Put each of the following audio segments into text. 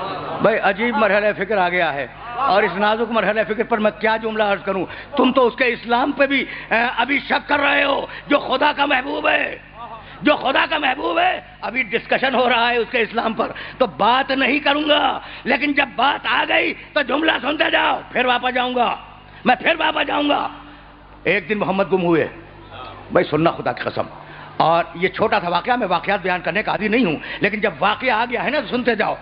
بھائی عجیب مرحلہ فکر آ گیا ہے، اور اس نازک مرحلہ فکر پر میں کیا جملہ عرض کروں؟ تم تو اس کے اسلام پہ بھی ابھی شک کر رہے ہو، جو خدا کا محبوب ہے، جو خدا کا محبوب ہے، ابھی ڈسکشن ہو رہا ہے اس کے اسلام پر، تو بات نہیں کروں گا، لیکن جب بات آ گئی تو جملہ سنتے جاؤ، پھر واپس جاؤں گا، میں پھر واپس جاؤں گا۔ ایک دن محمد گم ہوئے، بھائی سننا خدا کی قسم، اور یہ چھوٹا تھا واقعہ، میں واقعات بیان کرنے کا عادی نہیں ہوں، لیکن جب واقعہ آ گیا ہے نا تو سنتے جاؤ،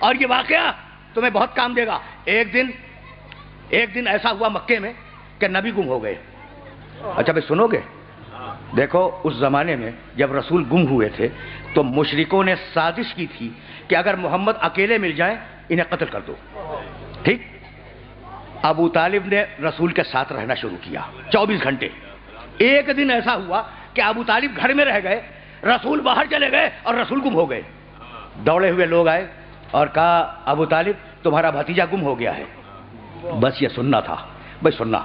اور یہ واقعہ تمہیں بہت کام دے گا۔ ایک دن ایسا ہوا مکے میں کہ نبی گم ہو گئے۔ اچھا بھائی سنو گے؟ دیکھو اس زمانے میں جب رسول گم ہوئے تھے تو مشرکوں نے سازش کی تھی کہ اگر محمد اکیلے مل جائیں انہیں قتل کر دو، ٹھیک؟ ابو طالب نے رسول کے ساتھ رہنا شروع کیا 24 گھنٹے۔ ایک دن ایسا ہوا کہ ابو طالب گھر میں رہ گئے، رسول باہر چلے گئے اور رسول گم ہو گئے۔ دوڑے ہوئے لوگ آئے اور کہا ابو طالب تمہارا بھتیجا گم ہو گیا ہے۔ بس یہ سننا تھا، بھائی سننا،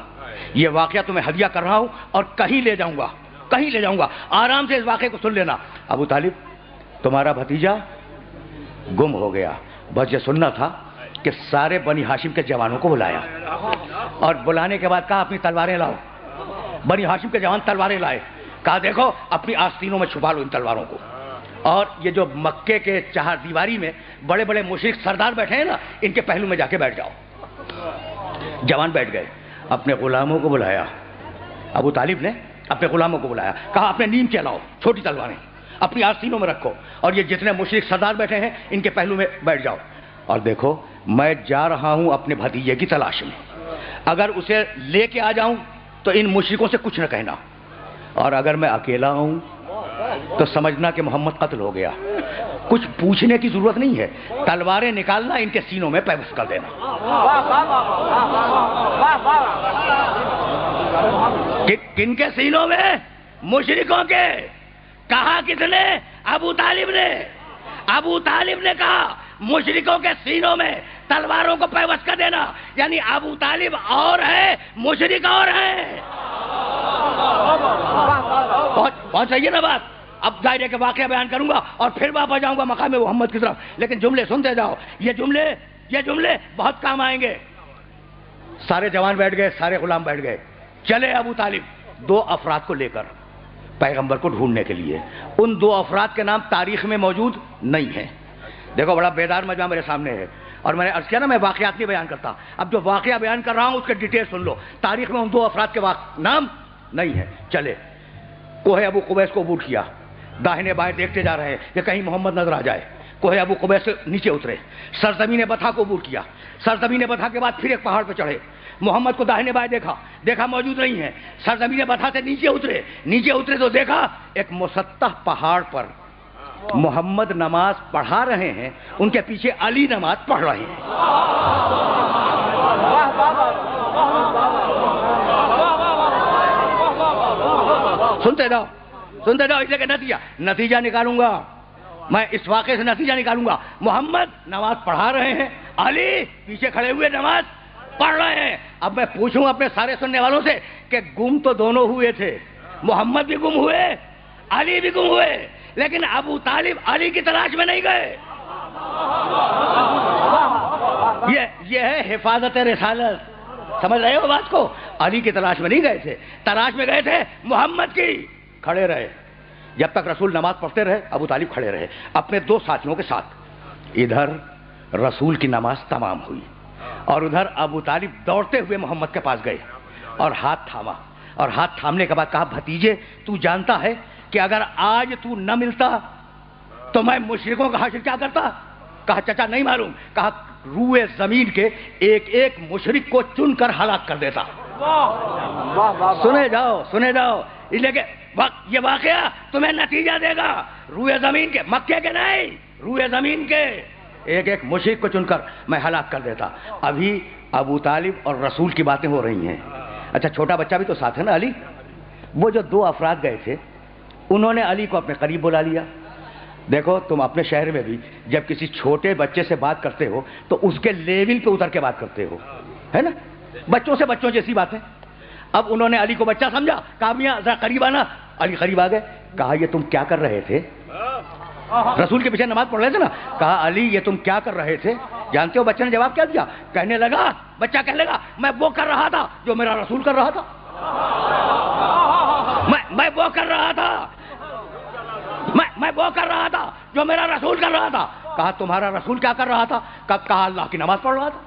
یہ واقعہ تمہیں ہدیہ کر رہا ہوں اور کہیں لے جاؤں گا، آرام سے اس واقعے کو سن لینا۔ ابو طالب تمہارا بھتیجا گم ہو گیا۔ بس یہ سننا تھا کہ سارے بنی ہاشم کے جوانوں کو بلایا، اور بلانے کے بعد کہا اپنی تلواریں لاؤ۔ بنی ہاشم کے جوان تلواریں لائے، کہا دیکھو اپنی آستینوں میں چھپا لو ان تلواروں کو، اور یہ جو مکے کے چہار دیواری میں بڑے بڑے مشرک سردار بیٹھے ہیں نا، ان کے پہلو میں جا کے بیٹھ جاؤ۔ جوان بیٹھ گئے، اپنے غلاموں کو بلایا، ابو طالب نے اپنے غلاموں کو بلایا، کہا اپنے نیم کے لاؤ چھوٹی تلواریں، اپنی آستینوں میں رکھو، اور یہ جتنے مشرک سردار بیٹھے ہیں ان کے پہلو میں بیٹھ جاؤ، اور دیکھو میں جا رہا ہوں اپنے بھتیجے کی تلاش میں، اگر اسے لے کے آ جاؤں تو ان مشرکوں سے کچھ نہ کہنا، اور اگر میں اکیلا ہوں تو سمجھنا کہ محمد قتل ہو گیا۔ کچھ پوچھنے کی ضرورت نہیں ہے، تلواریں نکالنا، ان کے سینوں میں پیوست کر دینا۔ کن کے سینوں میں؟ مشرکوں کے۔ کہا کس نے؟ ابو طالب نے۔ ابو طالب نے کہا مشرکوں کے سینوں میں تلواروں کو پیوست کر دینا، یعنی ابو طالب اور ہے، مشرک اور ہے۔ پہنچ رہی ہے نا بات؟ اب ظاہر ہے کہ واقعہ بیان کروں گا اور پھر واپس جاؤں گا مقام محمد کی طرف، لیکن جملے سنتے جاؤ، یہ جملے بہت کام آئیں گے۔ سارے جوان بیٹھ گئے، سارے غلام بیٹھ گئے، چلے ابو طالب 2 افراد کو لے کر پیغمبر کو ڈھونڈنے کے لیے۔ ان 2 افراد کے نام تاریخ میں موجود نہیں ہیں۔ دیکھو بڑا بیدار مجمع میرے سامنے ہے، اور میں نے عرض کیا نا میں واقعات نہیں بیان کرتا، اب جو واقعہ بیان کر رہا ہوں اس کے ڈیٹیل سن لو۔ تاریخ میں ان 2 افراد کے نام نہیں ہیں۔ چلے کوہ ابو قبیس کو عبور کیا، داہنے بائیں دیکھتے جا رہے ہیں کہ کہیں محمد نظر آ جائے۔ کوہ ابو قبیس سے نیچے اترے، سرزمین بطحا کو عبور کیا، سرزمین بطحا کے بعد پھر ایک پہاڑ پہ چڑھے، محمد کو داہنے بائیں دیکھا موجود نہیں ہے، سرزمین بطحا سے نیچے اترے تو دیکھا ایک مسطح پہاڑ پر محمد نماز پڑھا رہے ہیں، ان کے پیچھے علی نماز پڑھ رہے ہیں۔ سنتے جاؤ، اس لیے کہ نتیجہ نکالوں گا میں، اس واقعے سے نتیجہ نکالوں گا۔ محمد نماز پڑھا رہے ہیں، علی پیچھے کھڑے ہوئے نماز پڑھ رہے ہیں۔ اب میں پوچھوں اپنے سارے سننے والوں سے کہ گم تو دونوں ہوئے تھے، محمد بھی گم ہوئے، علی بھی گم ہوئے، لیکن ابو طالب علی کی تلاش میں نہیں گئے۔ یہ ہے حفاظت رسالت، سمجھ رہے ہو بات کو؟ علی کی تلاش میں نہیں گئے تھے، تلاش میں گئے تھے محمد کی۔ کھڑے رہے جب تک رسول نماز پڑھتے رہے، ابو طالب کھڑے رہے اپنے 2 ساتھیوں کے ساتھ۔ ادھر رسول کی نماز تمام ہوئی اور ادھر ابو طالب دوڑتے ہوئے محمد کے پاس گئے اور ہاتھ تھاما، اور ہاتھ تھامنے کے بعد کہا بھتیجے تو جانتا ہے کہ اگر آج تو نہ ملتا تو میں مشرکوں کا حشر کیا کرتا؟ کہا چچا نہیں معلوم۔ کہا روئے زمین کے ایک ایک مشرک کو چن کر ہلاک کر دیتا۔ سنے جاؤ، اس لیے کہ یہ واقعہ تمہیں نتیجہ دے گا۔ روئے زمین کے، مکے کے نہیں، روئے زمین کے ایک ایک مشرک کو چن کر میں ہلاک کر دیتا۔ ابھی ابو طالب اور رسول کی باتیں ہو رہی ہیں۔ اچھا چھوٹا بچہ بھی تو ساتھ ہے نا علی؟ وہ جو 2 افراد گئے تھے انہوں نے علی کو اپنے قریب بلا لیا۔ دیکھو تم اپنے شہر میں بھی جب کسی چھوٹے بچے سے بات کرتے ہو تو اس کے لیول پہ اتر کے بات کرتے ہو، ہے نا؟ بچوں جیسی بات ہے۔ اب انہوں نے علی کو بچہ سمجھا، کہا میاں ذرا قریب آنا۔ علی قریب آ گئے، کہا یہ تم کیا کر رہے تھے؟ رسول کے پیچھے نماز پڑھ رہے تھے نا. کہا علی یہ تم کیا کر رہے تھے؟ جانتے ہو بچے نے جواب کیا دیا؟ کہنے لگا، بچہ کہنے لگا میں وہ کر رہا تھا جو میرا رسول کر رہا تھا. میں وہ کر رہا تھا، میں وہ کر رہا تھا جو میرا رسول کر رہا تھا. کہا تمہارا رسول کیا کر رہا تھا؟ کہا اللہ کی نماز پڑھ رہا تھا.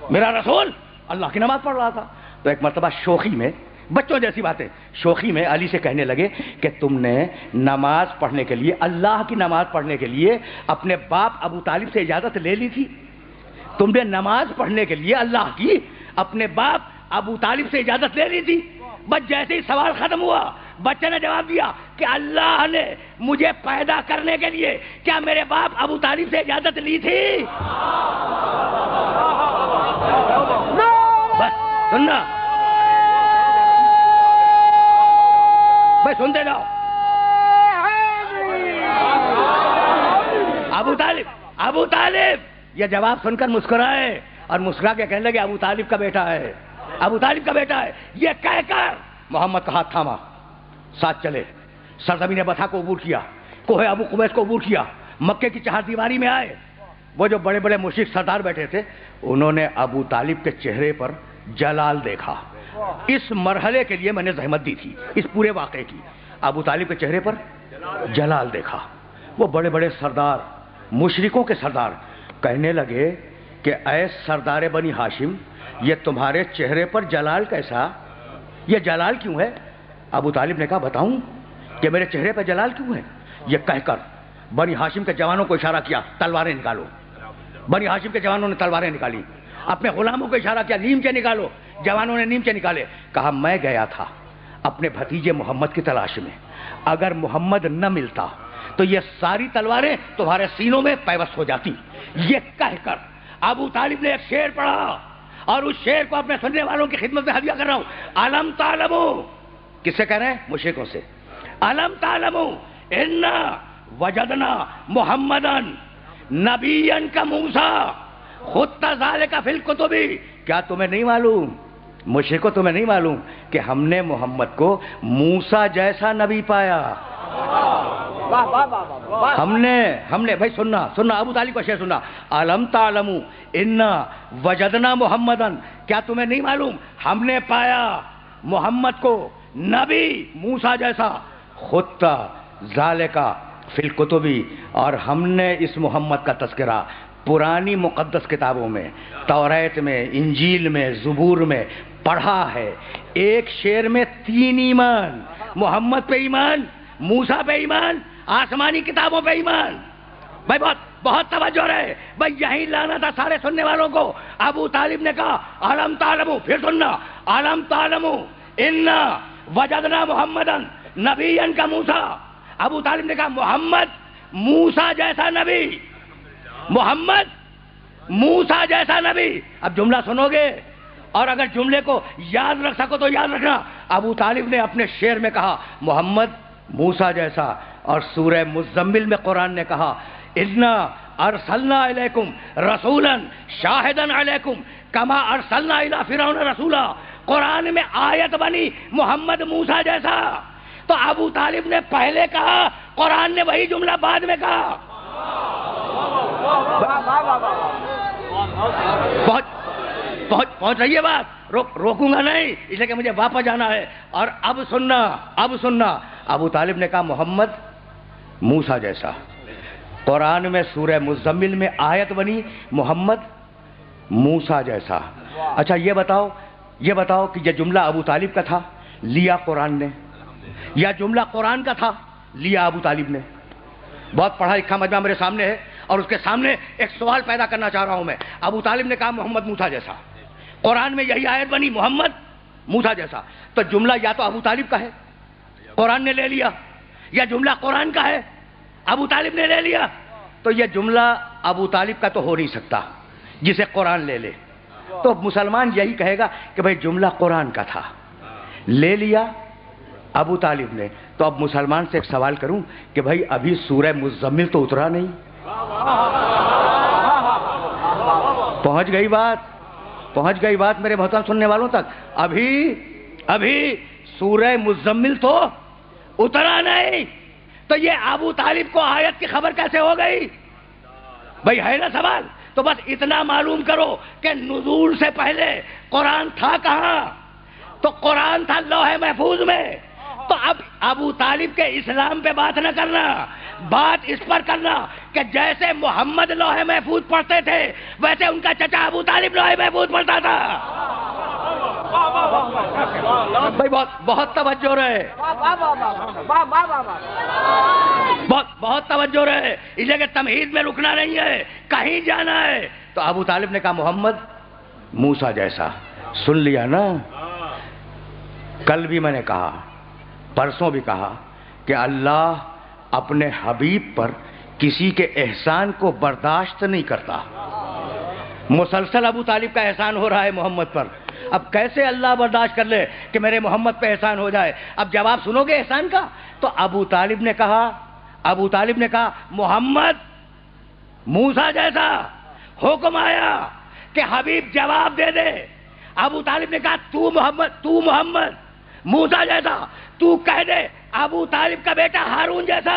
میرا رسول اللہ کی نماز پڑھ رہا تھا. تو ایک مرتبہ شوخی میں، بچوں جیسی باتیں، شوخی میں علی سے کہنے لگے کہ تم نے نماز پڑھنے کے لیے، اللہ کی نماز پڑھنے کے لیے اپنے باپ ابو طالب سے اجازت لے لی تھی؟ تم نے نماز پڑھنے کے لیے اللہ کی اپنے باپ ابو طالب سے اجازت لے لی تھی؟ بس جیسے ہی سوال ختم ہوا بچے نے جواب دیا کہ اللہ نے مجھے پیدا کرنے کے لیے کیا میرے باپ ابو طالب سے اجازت لی تھی؟ بس سننا بھائی، سنتے جاؤ. ابو طالب یہ جواب سن کر مسکرائے اور مسکرا کے کہنے لگے ابو طالب کا بیٹا ہے، ابو طالب کا بیٹا ہے. یہ کہہ کر محمد کا ہاتھ تھاما، ساتھ چلے، سرزمین بطحا کو عبور کیا، کوہ ابو قبیس کو عبور کیا، مکے کی چہار دیواری میں آئے. وہ جو بڑے بڑے مشرک سردار بیٹھے تھے انہوں نے ابو طالب کے چہرے پر جلال دیکھا. اس مرحلے کے لیے میں نے زحمت دی تھی، اس پورے واقعے کی. ابو طالب کے چہرے پر جلال دیکھا. وہ بڑے بڑے سردار، مشرکوں کے سردار کہنے لگے کہ اے سردار بنی ہاشم، یہ تمہارے چہرے پر جلال کیسا؟ یہ جلال کیوں ہے؟ ابو طالب نے کہا بتاؤں کہ میرے چہرے پر جلال کیوں ہے؟ یہ کہہ کر بنی ہاشم کے جوانوں کو اشارہ کیا، تلواریں نکالو. بنی ہاشم کے جوانوں نے تلواریں نکالی. اپنے غلاموں کو اشارہ کیا، نیمچے نکالو. جوانوں نے نیمچے نکالے. کہا میں گیا تھا اپنے بھتیجے محمد کی تلاش میں، اگر محمد نہ ملتا تو یہ ساری تلواریں تمہارے سینوں میں پیوست ہو جاتی. یہ کہہ کر ابو طالب نے ایک شعر پڑھا اور اس شعر کو اپنے سننے والوں کی خدمت میں ہدیہ کر رہا ہوں. علم تعلمو، کس سے کہہ رہے ہیں؟ مشرکوں سے. علم تعلمو انا وجدنا محمدن نبیا کموسیٰ خط ذالک فی الکتب. کیا تمہیں نہیں معلوم، مشرکو تمہیں نہیں معلوم کہ ہم نے محمد کو موسیٰ جیسا نبی پایا؟ ہم نے بھائی سننا ابو طالب کا شعر سننا. علم تعلمو انا وجدنا محمدن، کیا تمہیں نہیں معلوم ہم نے پایا محمد کو نبی موسیٰ جیسا، خط ذالک فی الکتب، اور ہم نے اس محمد کا تذکرہ پرانی مقدس کتابوں میں، توریت میں، انجیل میں، زبور میں پڑھا ہے. ایک شعر میں 3 ایمان، محمد پہ ایمان، موسیٰ پہ ایمان، آسمانی کتابوں پہ ایمان. بھائی بہت توجہ رہے بھائی، یہی لانا تھا سارے سننے والوں کو. ابو طالب نے کہا علم تعلمو، پھر سننا، علم تعلمو انا وجدنا محمدن نبیا کموسیٰ. ابو طالب نے کہا محمد موسیٰ جیسا نبی، محمد موسیٰ جیسا نبی. اب جملہ سنو گے اور اگر جملے کو یاد رکھ سکو تو یاد رکھنا. ابو طالب نے اپنے شعر میں کہا محمد موسیٰ جیسا، اور سورہ مزمل میں قرآن نے کہا انا ارسلنا الیکم رسولا شاہدا علیکم کما ارسلنا الی فرعون رسولا. قرآن میں آیت بنی محمد موسیٰ جیسا. تو ابو طالب نے پہلے کہا، قرآن نے وہی جملہ بعد میں کہا. پہنچ رہی ہے بات؟ روکوں گا نہیں، اس لیے کہ مجھے واپس جانا ہے. اور اب سننا ابو طالب نے کہا محمد موسیٰ جیسا. قرآن میں سورہ مزمل میں آیت بنی محمد موسیٰ جیسا. اچھا یہ بتاؤ کہ یہ جملہ ابو طالب کا تھا، لیا قرآن نے، یا جملہ قرآن کا تھا، لیا ابو طالب نے؟ بہت پڑھا لکھا مجمع میرے سامنے ہے اور اس کے سامنے ایک سوال پیدا کرنا چاہ رہا ہوں میں. ابو طالب نے کہا محمد موسیٰ جیسا، قرآن میں یہی آیت بنی محمد موسیٰ جیسا. تو جملہ یا تو ابو طالب کا ہے، قرآن نے لے لیا، یا جملہ قرآن کا ہے، ابو طالب نے لے لیا. تو یہ جملہ ابو طالب کا تو ہو نہیں سکتا جسے قرآن لے لے. تو مسلمان یہی کہے گا کہ بھئی جملہ قرآن کا تھا، لے لیا ابو طالب نے. تو اب مسلمان سے ایک سوال کروں کہ بھئی ابھی سورہ مزمل تو اترا نہیں. پہنچ گئی بات میرے محترم سننے والوں تک. ابھی سورہ مزمل تو اترا نہیں. تو یہ ابو طالب کو آیت کی خبر کیسے ہو گئی؟ بھئی ہے نا سوال؟ تو بس اتنا معلوم کرو کہ نزول سے پہلے قرآن تھا کہاں؟ تو قرآن تھا لوح محفوظ میں. تو اب ابو طالب کے اسلام پہ بات نہ کرنا، بات اس پر کرنا کہ جیسے محمد لوح محفوظ پڑھتے تھے ویسے ان کا چچا ابو طالب لوح محفوظ پڑھتا تھا. بھائی بہت توجہ رہے، بہت توجہ رہے، اس لیے کہ تمہید میں رکنا نہیں ہے، کہیں جانا ہے. تو ابو طالب نے کہا محمد موسیٰ جیسا. سن لیا نا؟ کل بھی میں نے کہا، پرسوں بھی کہا کہ اللہ اپنے حبیب پر کسی کے احسان کو برداشت نہیں کرتا. مسلسل ابو طالب کا احسان ہو رہا ہے محمد پر. اب کیسے اللہ برداشت کر لے کہ میرے محمد پہ احسان ہو جائے؟ اب جواب سنو گے احسان کا؟ تو ابو طالب نے کہا محمد موسیٰ جیسا. حکم آیا کہ حبیب جواب دے دے. ابو طالب نے کہا تو محمد موسیٰ جیسا. تو کہہ دے ابو طالب کا بیٹا ہارون جیسا.